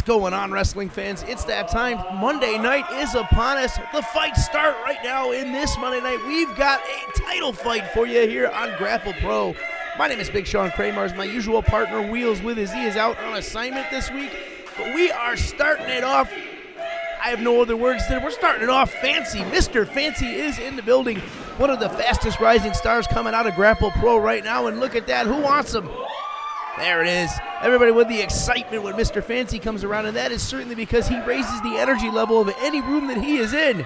going on, wrestling fans? It's that time. Monday night is upon us. The fights start right now in this Monday night. We've got a title fight for you here on Grapple Pro. My name is Big Sean Kramars. My usual partner, Wheels with his. He is out on assignment this week. But we are starting it off. I have no other words than we're starting it off fancy. Mr. Fancyy is in the building. One of the fastest rising stars coming out of Grapple Pro right now. And look at that. Who wants him? There it is. Everybody with the excitement when Mr. Fancyy comes around, and that is certainly because he raises the energy level of any room that he is in.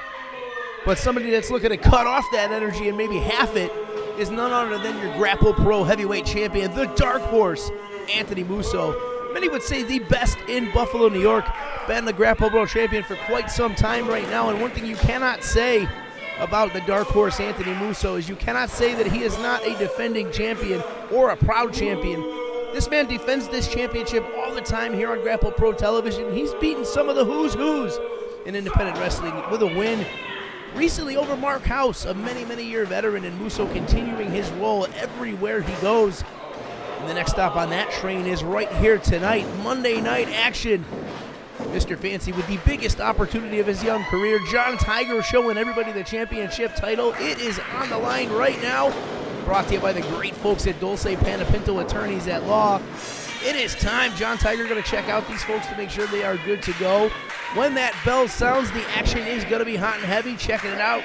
But somebody that's looking to cut off that energy and maybe half it is none other than your Grapple Pro heavyweight champion, the Dark Horse, Anthony Musso. Many would say the best in Buffalo, New York. Been the Grapple Pro champion for quite some time right now, and one thing you cannot say about the Dark Horse, Anthony Musso, is you cannot say that he is not a defending champion or a proud champion. This man defends this championship all the time here on Grapple Pro television. He's beaten some of the who's in independent wrestling with a win recently over Mark House, a many year veteran, and Musso continuing his role everywhere he goes. And the next stop on that train is right here tonight, Monday night action. Mr. Fancyy with the biggest opportunity of his young career. John Tiger showing everybody the championship title. It is on the line right now. Brought to you by the great folks at Dolce, Panepinto attorneys at law. It is time. John Tiger going to check out these folks to make sure they are good to go. When that bell sounds, the action is going to be hot and heavy. Checking it out.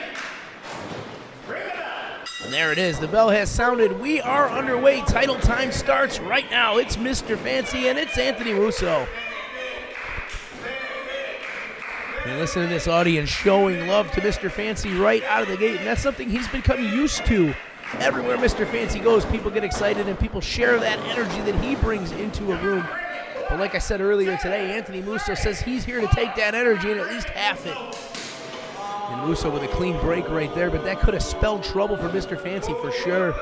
And there it is. The bell has sounded. We are underway. Title time starts right now. It's Mr. Fancyy and it's Anthony Musso. And listen to this audience showing love to Mr. Fancyy right out of the gate. And that's something he's become used to. Everywhere Mr. Fancyy goes, people get excited and people share that energy that he brings into a room. But like I said earlier today, Anthony Musso says he's here to take that energy and at least half it. And Musso with a clean break right there, but that could have spelled trouble for Mr. Fancyy for sure.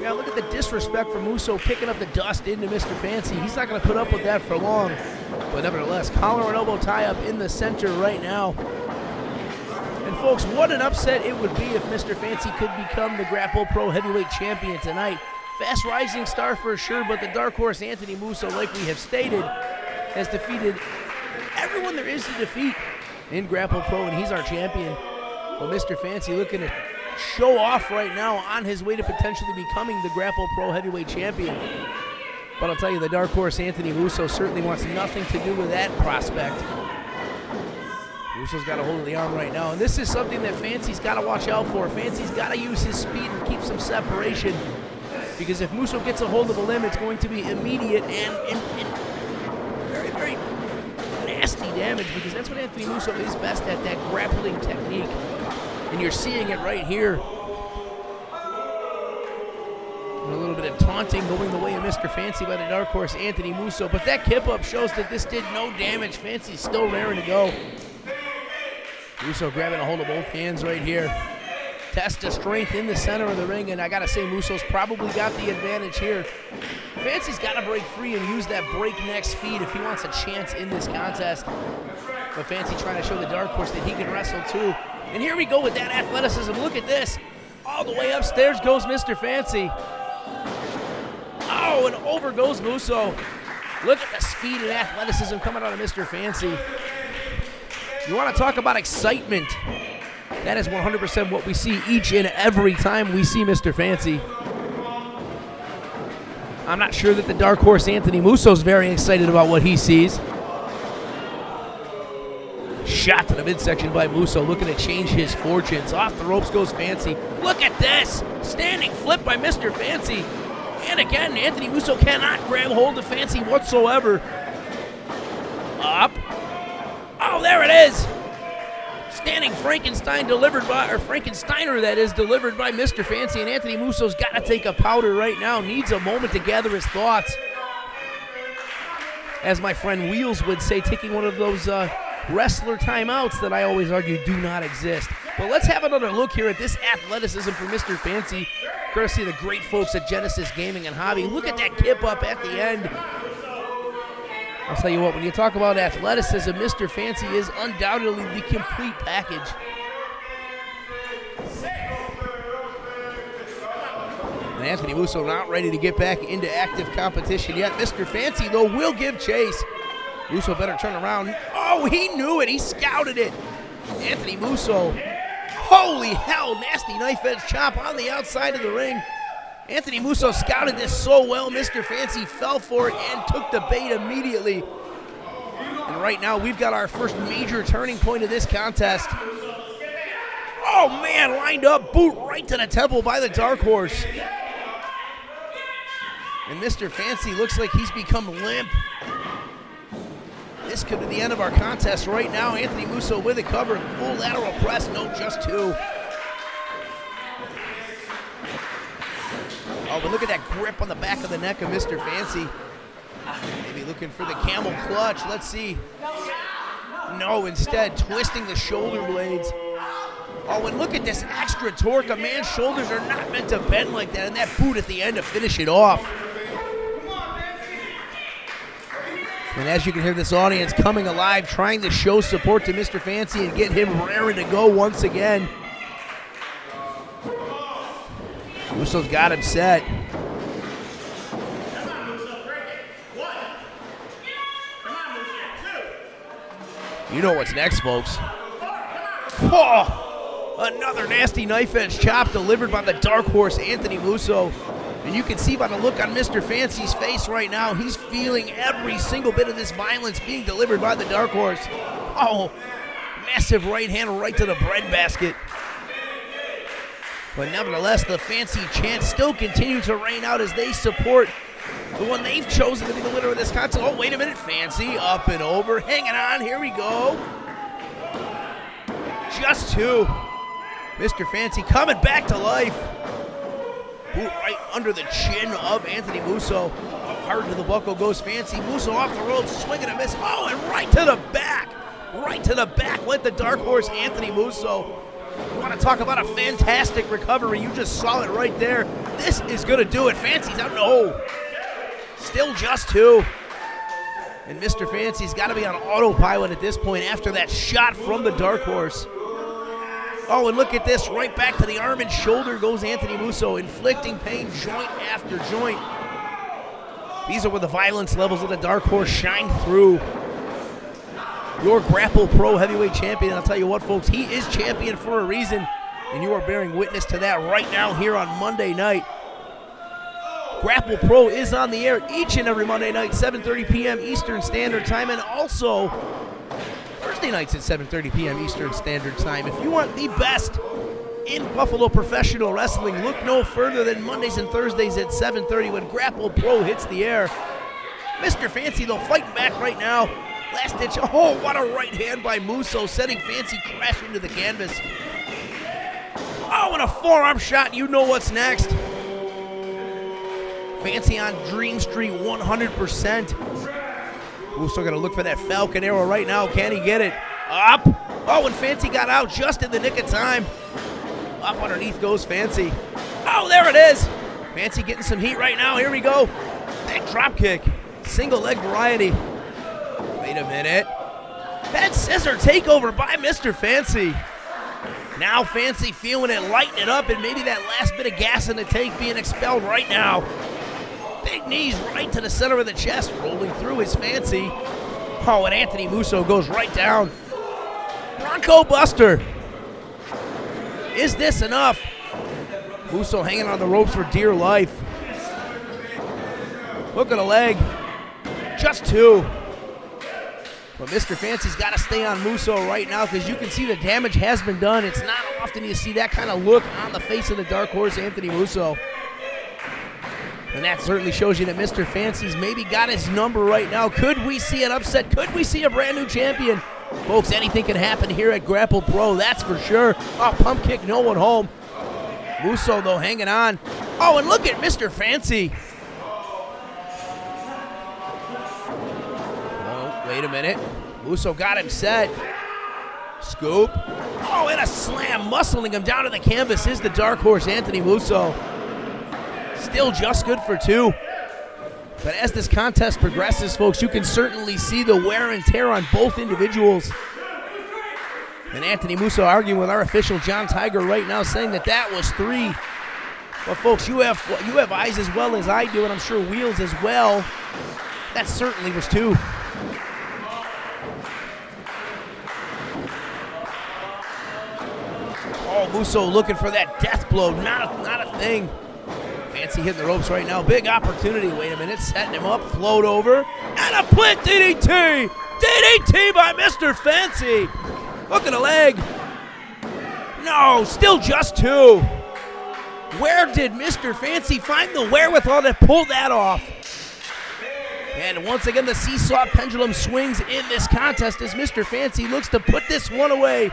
Yeah, look at the disrespect for Musso picking up the dust into Mr. Fancyy. He's not going to put up with that for long. But nevertheless, collar and elbow tie-up in the center right now. And folks, what an upset it would be if Mr. Fancyy could become the Grapple Pro heavyweight champion tonight. Fast rising star for sure, but the Dark Horse Anthony Musso, like we have stated, has defeated everyone there is to defeat in Grapple Pro, and he's our champion. Well, Mr. Fancyy looking to show off right now on his way to potentially becoming the Grapple Pro heavyweight champion. But I'll tell you, the Dark Horse Anthony Musso certainly wants nothing to do with that prospect. Musso's got a hold of the arm right now, and this is something that Fancy's got to watch out for. Fancy's got to use his speed and keep some separation, because if Musso gets a hold of a limb, it's going to be immediate and very nasty damage, because that's what Anthony Musso is best at, that grappling technique. And you're seeing it right here. And a little bit of taunting going the way of Mr. Fancyy by the Dark Horse Anthony Musso, but that kip-up shows that this did no damage. Fancy's still raring to go. Musso grabbing a hold of both hands right here. Test of strength in the center of the ring, and I got to say, Musso's probably got the advantage here. Fancy's got to break free and use that breakneck speed if he wants a chance in this contest. But Fancyy trying to show the Dark Horse that he can wrestle too. And here we go with that athleticism. Look at this. All the way upstairs goes Mr. Fancyy. Oh, and over goes Musso. Look at the speed and athleticism coming out of Mr. Fancyy. You want to talk about excitement? That is 100% what we see each and every time we see Mr. Fancyy. I'm not sure that the Dark Horse Anthony Musso's very excited about what he sees. Shot to the midsection by Musso, looking to change his fortunes. Off the ropes goes Fancyy. Look at this! Standing flip by Mr. Fancyy. And again, Anthony Musso cannot grab hold of Fancyy whatsoever. Up. Oh, there it is! Standing Frankensteiner that is, delivered by Mr. Fancyy, and Anthony Musso's got to take a powder right now. Needs a moment to gather his thoughts. As my friend Wheels would say, taking one of those wrestler timeouts that I always argue do not exist. But let's have another look here at this athleticism for Mr. Fancyy, courtesy of the great folks at Genesis Gaming and Hobby. Look at that kip up at the end. I'll tell you what, when you talk about athleticism, Mr. Fancyy is undoubtedly the complete package. And Anthony Musso not ready to get back into active competition yet. Mr. Fancyy, though, will give chase. Musso better turn around. Oh, he knew it. He scouted it. Anthony Musso. Holy hell, nasty knife edge chop on the outside of the ring. Anthony Musso scouted this so well. Mr. Fancyy fell for it and took the bait immediately. And right now, we've got our first major turning point of this contest. Oh, man, lined up, boot right to the temple by the Dark Horse. And Mr. Fancyy looks like he's become limp. This could be the end of our contest right now. Anthony Musso with it covered. Full lateral press, no, just two. Oh, but look at that grip on the back of the neck of Mr. Fancyy. Maybe looking for the camel clutch. Let's see. No, instead, twisting the shoulder blades. Oh, and look at this extra torque. A man's shoulders are not meant to bend like that, and that boot at the end to finish it off. And as you can hear this audience coming alive, trying to show support to Mr. Fancyy and get him raring to go once again. Musso's got him set. You know what's next, folks. Oh, another nasty knife edge chop delivered by the Dark Horse, Anthony Musso. And you can see by the look on Mr. Fancy's face right now, he's feeling every single bit of this violence being delivered by the Dark Horse. Oh, massive right hand right to the breadbasket. But nevertheless, the Fancyy chants still continue to reign out as they support the one they've chosen to be the winner of this contest. Oh, wait a minute, Fancyy up and over, hanging on, here we go. Just two. Mr. Fancyy coming back to life. Boot right under the chin of Anthony Musso. Hard to the buckle goes Fancyy. Musso off the ropes, swinging a miss. Oh, and right to the back. Right to the back went the Dark Horse, Anthony Musso. You want to talk about a fantastic recovery. You just saw it right there. This is going to do it. Fancy's out. No. Still just two. And Mr. Fancy's got to be on autopilot at this point after that shot from the Dark Horse. Oh, and look at this. Right back to the arm and shoulder goes Anthony Musso, inflicting pain joint after joint. These are where the violence levels of the Dark Horse shine through. Your Grapple Pro heavyweight champion. I'll tell you what, folks, he is champion for a reason, and you are bearing witness to that right now here on Monday night. Grapple Pro is on the air each and every Monday night, 7:30 p.m. Eastern Standard Time, and also Thursday nights at 7:30 p.m. Eastern Standard Time. If you want the best in Buffalo professional wrestling, look no further than Mondays and Thursdays at 7:30 when Grapple Pro hits the air. Mr. Fancyy, though, fighting back right now. Last ditch. Oh, what a right hand by Musso, setting Fancyy crash into the canvas. Oh, and a forearm shot. You know what's next. Fancyy on Dream Street 100%. Musso going to look for that Falcon Arrow right now. Can he get it? Up. Oh, and Fancyy got out just in the nick of time. Up underneath goes Fancyy. Oh, there it is. Fancyy getting some heat right now. Here we go. Big drop kick. Single leg variety. Wait a minute. Head scissor takeover by Mr. Fancyy. Now Fancyy feeling it, lighting it up, and maybe that last bit of gas in the tank being expelled right now. Big knees right to the center of the chest, rolling through his Fancyy. Oh, and Anthony Musso goes right down. Bronco Buster. Is this enough? Musso hanging on the ropes for dear life. Look at the leg. Just two. But Mr. Fancy's got to stay on Musso right now because you can see the damage has been done. It's not often you see that kind of look on the face of the Dark Horse, Anthony Musso. And that certainly shows you that Mr. Fancy's maybe got his number right now. Could we see an upset? Could we see a brand new champion? Folks, anything can happen here at Grapple Pro, that's for sure. Oh, pump kick, no one home. Musso, though, hanging on. Oh, and look at Mr. Fancyy. Wait a minute. Musso got him set. Scoop. Oh, and a slam. Muscling him down to the canvas is the Dark Horse, Anthony Musso. Still just good for two. But as this contest progresses, folks, you can certainly see the wear and tear on both individuals. And Anthony Musso arguing with our official John Tiger right now, saying that that was three. But folks, you have eyes as well as I do, and I'm sure Wheels as well. That certainly was two. Oh, Musso looking for that death blow. Not a thing. Fancyy hitting the ropes right now. Big opportunity. Wait a minute. Setting him up. Float over. And a plant DDT. DDT by Mr. Fancyy. Hook in the leg. No, still just two. Where did Mr. Fancyy find the wherewithal to pull that off? And once again, the seesaw pendulum swings in this contest as Mr. Fancyy looks to put this one away.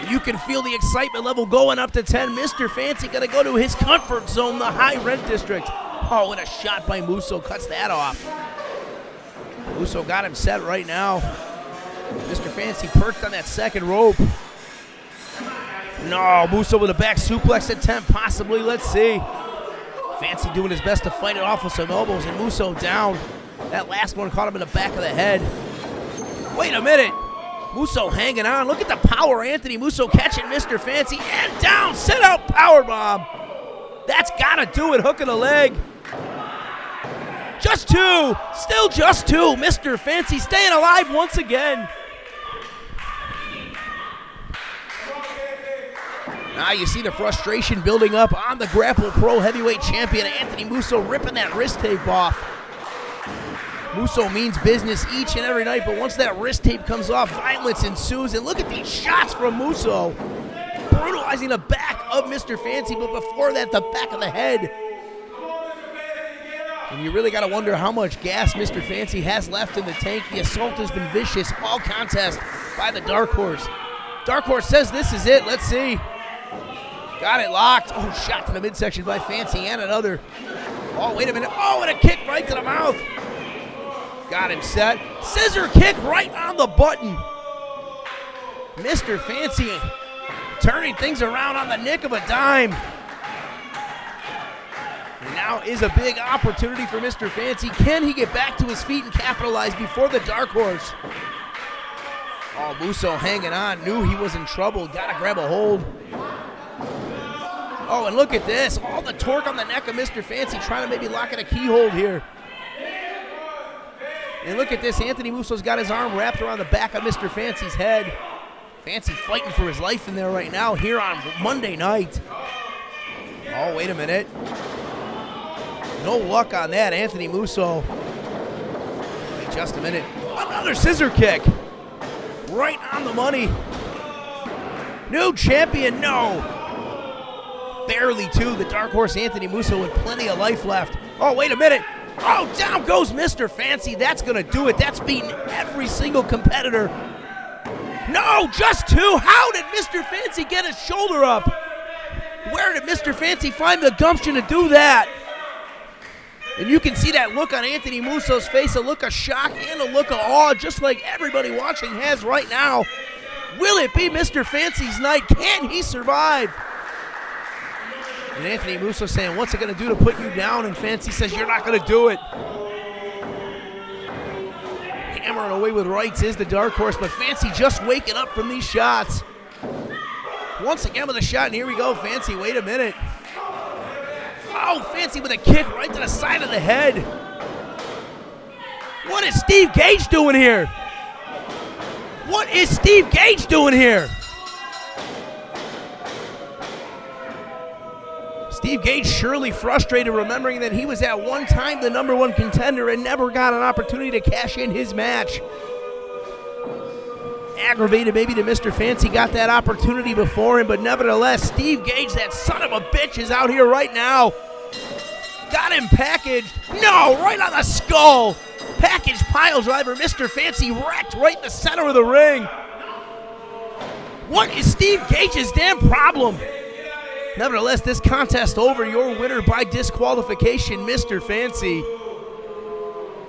You can feel the excitement level going up to 10. Mr. Fancyy going to go to his comfort zone, the high rent district. Oh, and a shot by Musso cuts that off. Musso got him set right now. Mr. Fancyy perched on that second rope. No, Musso with a back suplex attempt, possibly. Let's see. Fancyy doing his best to fight it off with some elbows, and Musso down. That last one caught him in the back of the head. Wait a minute. Musso hanging on. Look at the power, Anthony Musso catching Mr. Fancyy and down. Sit out powerbomb. That's got to do it. Hook in the leg. Just two. Still just two. Mr. Fancyy staying alive once again. Now you see the frustration building up on the Grapple Pro heavyweight champion, Anthony Musso, ripping that wrist tape off. Musso means business each and every night, but once that wrist tape comes off, violence ensues. And look at these shots from Musso. Brutalizing the back of Mr. Fancyy, but before that, the back of the head. And you really got to wonder how much gas Mr. Fancyy has left in the tank. The assault has been vicious all contest by the Dark Horse. Dark Horse says this is it. Let's see. Got it locked. Oh, shot to the midsection by Fancyy and another. Oh, wait a minute. Oh, and a kick right to the mouth. Got him set. Scissor kick right on the button. Mr. Fancyy turning things around on the nick of a dime. And now is a big opportunity for Mr. Fancyy. Can he get back to his feet and capitalize before the Dark Horse? Oh, Musso hanging on. Knew he was in trouble. Got to grab a hold. Oh, and look at this. All the torque on the neck of Mr. Fancyy trying to maybe lock in a keyhole here. And look at this. Anthony Musso's got his arm wrapped around the back of Mr. Fancy's head. Fancyy fighting for his life in there right now here on Monday night. Oh, wait a minute. No luck on that, Anthony Musso. Wait just a minute. Another scissor kick. Right on the money. New champion, no. Barely two. The Dark Horse Anthony Musso with plenty of life left. Oh, wait a minute. Oh, down goes Mr. Fancyy. That's going to do it. That's beaten every single competitor. No, just two. How did Mr. Fancyy get his shoulder up? Where did Mr. Fancyy find the gumption to do that? And you can see that look on Anthony Musso's face, a look of shock and a look of awe, just like everybody watching has right now. Will it be Mr. Fancy's night? Can he survive? And Anthony Musso saying, what's it going to do to put you down? And Fancyy says, you're not going to do it. Hammering away with rights is the Dark Horse, but Fancyy just waking up from these shots. Once again with a shot, and here we go, Fancyy, wait a minute. Oh, Fancyy with a kick right to the side of the head. What is Steve Gage doing here? What is Steve Gage doing here? Steve Gage surely frustrated, remembering that he was at one time the #1 contender and never got an opportunity to cash in his match. Aggravated maybe that Mr. Fancyy got that opportunity before him, but nevertheless, Steve Gage, that son of a bitch, is out here right now. Got him packaged. No, right on the skull. Package pile driver. Mr. Fancyy wrecked right in the center of the ring. What is Steve Gage's damn problem? Nevertheless, this contest over. Your winner by disqualification, Mr. Fancyy.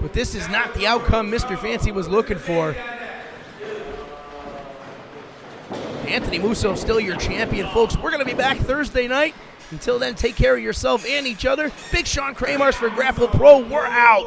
But this is not the outcome Mr. Fancyy was looking for. Anthony Musso still your champion, folks. We're going to be back Thursday night. Until then, take care of yourself and each other. Big Sean Kramars for Grapple Pro. We're out.